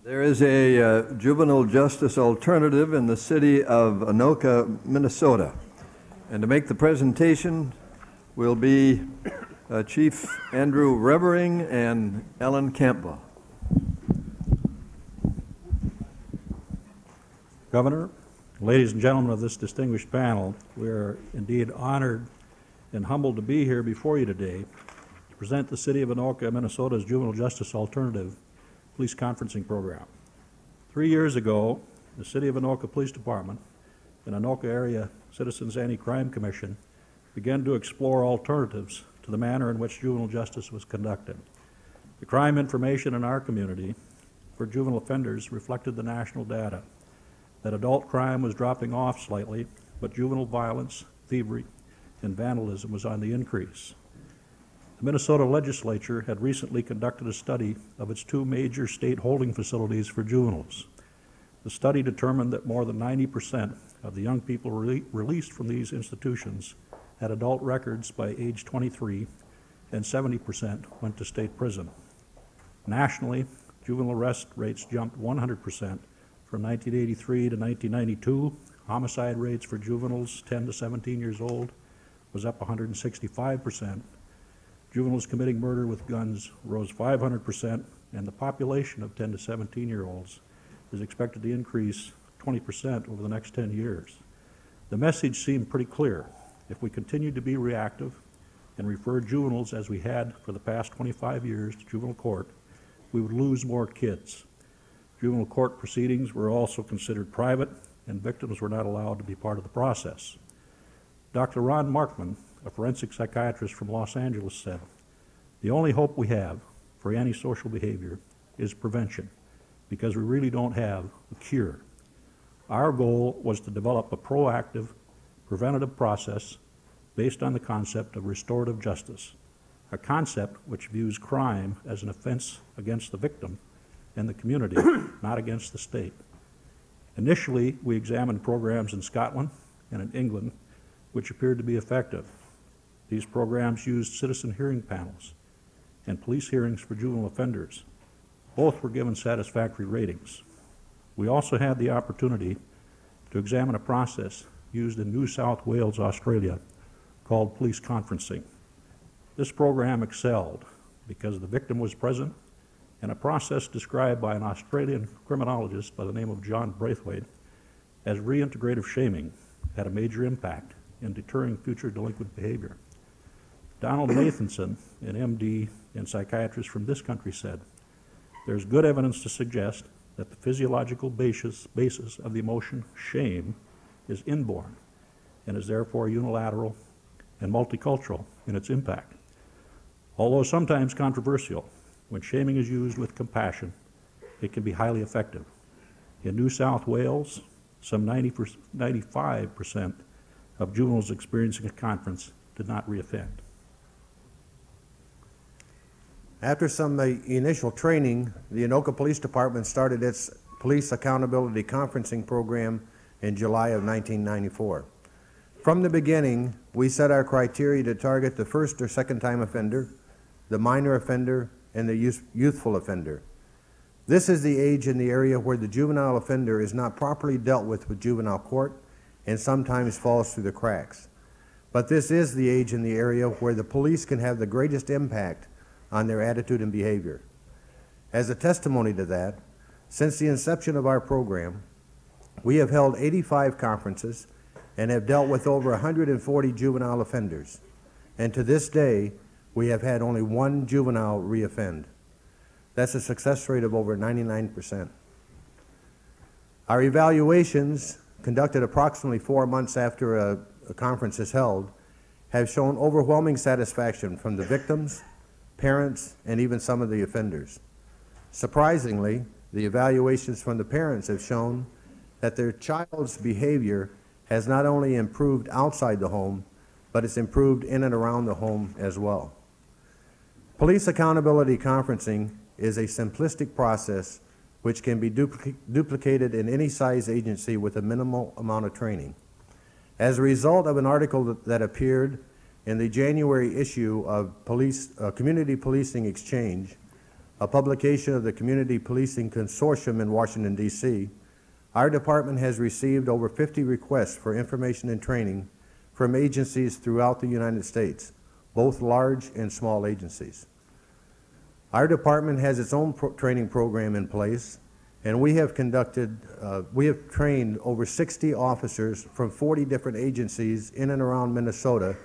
There is a Juvenile Justice Alternative in the city of Anoka, Minnesota. And to make the presentation will be Chief Andrew Revering and Ellen Campbell. Governor, ladies and gentlemen of this distinguished panel, we are indeed honored and humbled to be here before you today to present the City of Anoka, Minnesota's Juvenile Justice Alternative Police Conferencing Program. 3 years ago, the City of Anoka Police Department and Anoka Area Citizens Anti-Crime Commission began to explore alternatives to the manner in which juvenile justice was conducted. The crime information in our community for juvenile offenders reflected the national data that adult crime was dropping off slightly, but juvenile violence, thievery, and vandalism was on the increase. The Minnesota legislature had recently conducted a study of its two major state holding facilities for juveniles. The study determined that more than 90% of the young people released from these institutions had adult records by age 23, and 70% went to state prison. Nationally, juvenile arrest rates jumped 100% from 1983 to 1992. Homicide rates for juveniles 10 to 17 years old was up 165%. Juveniles committing murder with guns rose 500%, and the population of 10 to 17-year-olds is expected to increase 20% over the next 10 years. The message seemed pretty clear. If we continued to be reactive and refer juveniles as we had for the past 25 years to juvenile court, we would lose more kids. Juvenile court proceedings were also considered private, and victims were not allowed to be part of the process. Dr. Ron Markman, a forensic psychiatrist from Los Angeles, said, "The only hope we have for antisocial behavior is prevention, because we really don't have a cure." Our goal was to develop a proactive, preventative process based on the concept of restorative justice, a concept which views crime as an offense against the victim and the community, not against the state. Initially, we examined programs in Scotland and in England which appeared to be effective. These programs used citizen hearing panels and police hearings for juvenile offenders. Both were given satisfactory ratings. We also had the opportunity to examine a process used in New South Wales, Australia, called police conferencing. This program excelled because the victim was present, and a process described by an Australian criminologist by the name of John Braithwaite as reintegrative shaming had a major impact in deterring future delinquent behavior. Donald Nathanson, an MD and psychiatrist from this country, said, "There's good evidence to suggest that the physiological basis of the emotion shame is inborn and is therefore unilateral and multicultural in its impact. Although sometimes controversial, when shaming is used with compassion, it can be highly effective. In New South Wales, some 95% of juveniles experiencing a conference did not reoffend." After some initial training, the Anoka Police Department started its Police Accountability Conferencing Program in July of 1994. From the beginning, we set our criteria to target the first or second time offender, the minor offender, and the youthful offender. This is the age in the area where the juvenile offender is not properly dealt with juvenile court and sometimes falls through the cracks. But this is the age in the area where the police can have the greatest impact on their attitude and behavior. As a testimony to that, since the inception of our program, we have held 85 conferences and have dealt with over 140 juvenile offenders. And to this day, we have had only one juvenile reoffend. That's a success rate of over 99%. Our evaluations, conducted approximately 4 months after a conference is held, have shown overwhelming satisfaction from the victims, parents, and even some of the offenders. Surprisingly, the evaluations from the parents have shown that their child's behavior has not only improved outside the home, but it's improved in and around the home as well. Police accountability conferencing is a simplistic process which can be duplicated in any size agency with a minimal amount of training. As a result of an article that appeared in the January issue of Community Policing Exchange, a publication of the Community Policing Consortium in Washington, D.C., our department has received over 50 requests for information and training from agencies throughout the United States, both large and small agencies. Our department has its own training program in place, and we have trained over 60 officers from 40 different agencies in and around Minnesota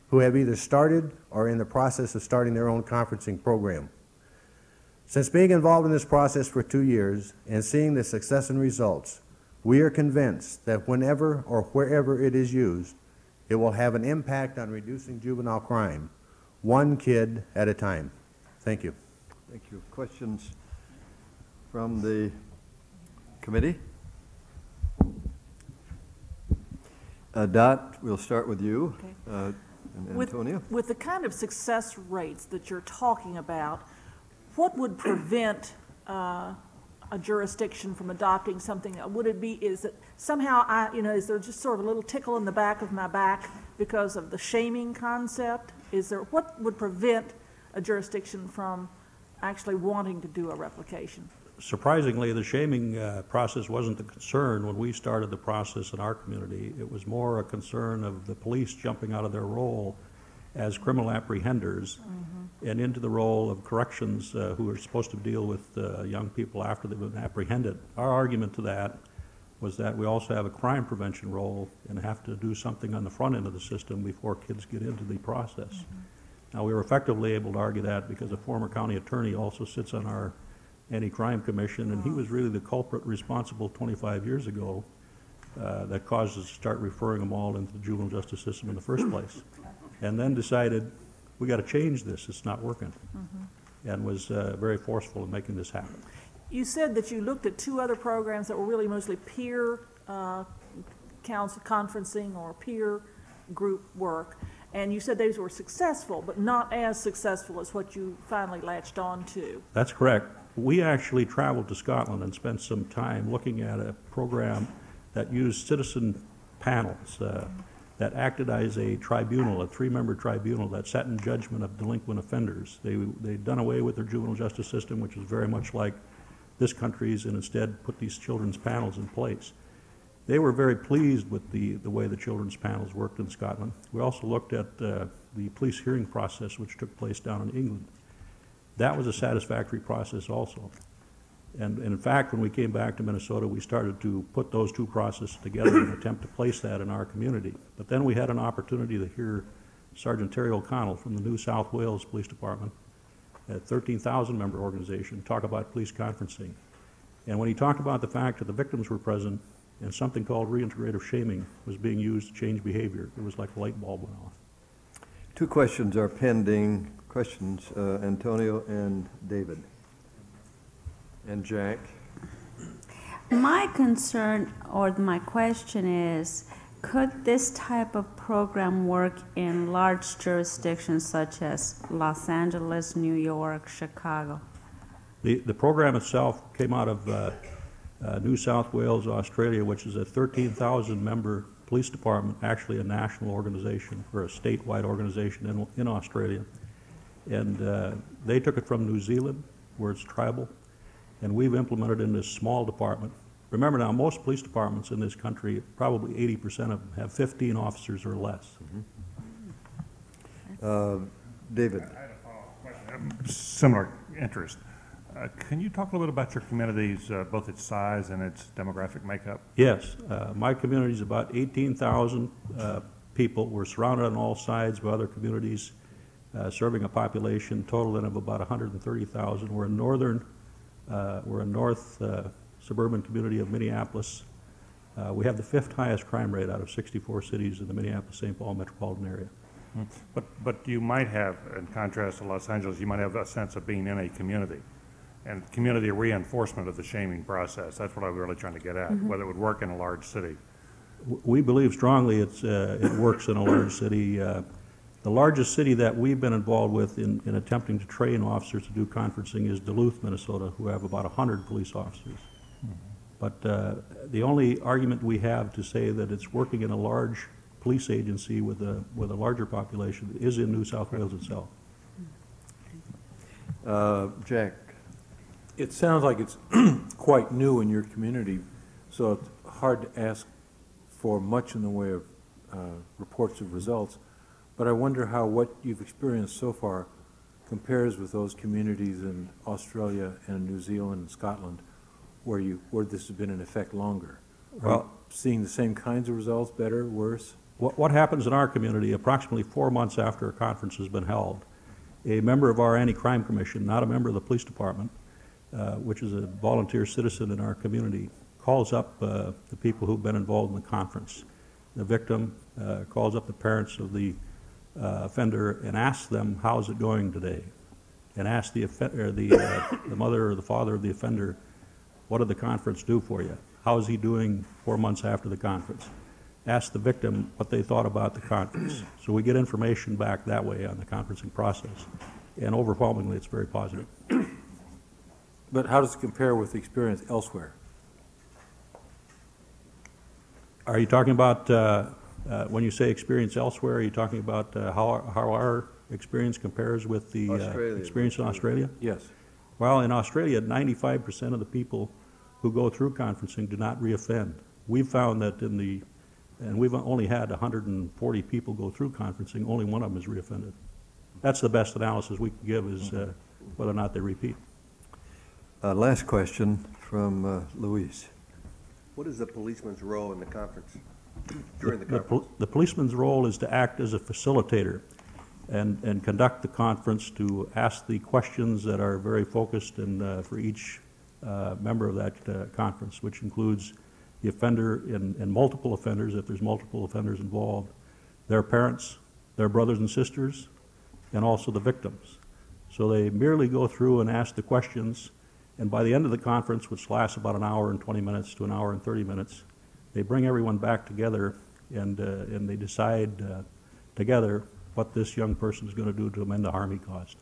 who have either started or are in the process of starting their own conferencing program. Since being involved in this process for 2 years and seeing the success and results, we are convinced that whenever or wherever it is used, it will have an impact on reducing juvenile crime, one kid at a time. Thank you. Thank you. Questions from the committee? Dot, we'll start with you. Okay. And Antonio? With the kind of success rates that you're talking about, what would prevent a jurisdiction from adopting something? Would it be, is it somehow, is there just sort of a little tickle in the back of my back because of the shaming concept? What would prevent a jurisdiction from actually wanting to do a replication? Surprisingly, the shaming process wasn't the concern when we started the process in our community. It was more a concern of the police jumping out of their role as criminal apprehenders and into the role of corrections who are supposed to deal with young people after they've been apprehended. Our argument to that was that we also have a crime prevention role and have to do something on the front end of the system before kids get into the process. Now, we were effectively able to argue that because a former county attorney also sits on our anti-crime commission, and he was really the culprit responsible 25 years ago that caused us to start referring them all into the juvenile justice system in the first place. And then decided, we got to change this, it's not working, and was very forceful in making this happen. You said that you looked at 2 other programs that were really mostly peer council conferencing or peer group work, and you said those were successful, but not as successful as what you finally latched on to. That's correct. We actually traveled to Scotland and spent some time looking at a program that used citizen panels that acted as a tribunal, a 3-member tribunal that sat in judgment of delinquent offenders. They'd done away with their juvenile justice system, which is very much like this country's, and instead put these children's panels in place. They were very pleased with the way the children's panels worked in Scotland. We also looked at the police hearing process, which took place down in England. That was a satisfactory process also. And in fact, when we came back to Minnesota, we started to put those 2 processes together and attempt to place that in our community. But then we had an opportunity to hear Sergeant Terry O'Connell from the New South Wales Police Department, a 13,000-member organization, talk about police conferencing. And when he talked about the fact that the victims were present and something called reintegrative shaming was being used to change behavior, it was like a light bulb went off. 2 questions are pending. Questions, Antonio and David. And Jack. My concern or my question is, could this type of program work in large jurisdictions such as Los Angeles, New York, Chicago? The program itself came out of New South Wales, Australia, which is a 13,000-member police department, actually a national organization or a statewide organization in Australia. And they took it from New Zealand, where it's tribal, and we've implemented in this small department. Remember now, most police departments in this country, probably 80% of them, have 15 officers or less. David. I had a follow-up question. Similar interest. Can you talk a little bit about your communities, both its size and its demographic makeup? Yes. My community is about 18,000 people. We're surrounded on all sides by other communities serving a population total of about 130,000. We're a north suburban community of Minneapolis. We have the 5th highest crime rate out of 64 cities in the Minneapolis-St. Paul metropolitan area. But you might have, in contrast to Los Angeles, you might have a sense of being in a community and community reinforcement of the shaming process. That's what I was really trying to get at, whether it would work in a large city. We believe strongly it works in a large city. The largest city that we've been involved with in attempting to train officers to do conferencing is Duluth, Minnesota, who have about 100 police officers. But the only argument we have to say that it's working in a large police agency with a larger population is in New South Wales itself. Jack. It sounds like it's quite new in your community, so it's hard to ask for much in the way of reports of results. But I wonder how what you've experienced so far compares with those communities in Australia and New Zealand and Scotland where this has been in effect longer. Are you seeing the same kinds of results, better, worse? What happens in our community, approximately 4 months after a conference has been held, a member of our anti-crime commission, not a member of the police department, which is a volunteer citizen in our community, calls up the people who've been involved in the conference. The victim calls up the parents of the offender and asks them, how's it going today? And asks the mother or the father of the offender, what did the conference do for you? How is he doing 4 months after the conference? Ask the victim what they thought about the conference. So we get information back that way on the conferencing process. And overwhelmingly, it's very positive. But how does it compare with the experience elsewhere? Are you talking about, when you say experience elsewhere, are you talking about how our experience compares with the experience in Australia? Yes. Well, in Australia, 95% of the people who go through conferencing do not reoffend. We've found that and we've only had 140 people go through conferencing, only one of them is reoffended. That's the best analysis we can give, is whether or not they repeat. Last question from Louise. What is the policeman's role in the conference, during the conference? The policeman's role is to act as a facilitator and conduct the conference, to ask the questions that are very focused and for each member of that conference, which includes the offender and multiple offenders, if there's multiple offenders involved, their parents, their brothers and sisters, and also the victims. So they merely go through and ask the questions, and by the end of the conference, which lasts about an hour and 20 minutes to an hour and 30 minutes, they bring everyone back together and they decide together what this young person is going to do to amend the harm he caused.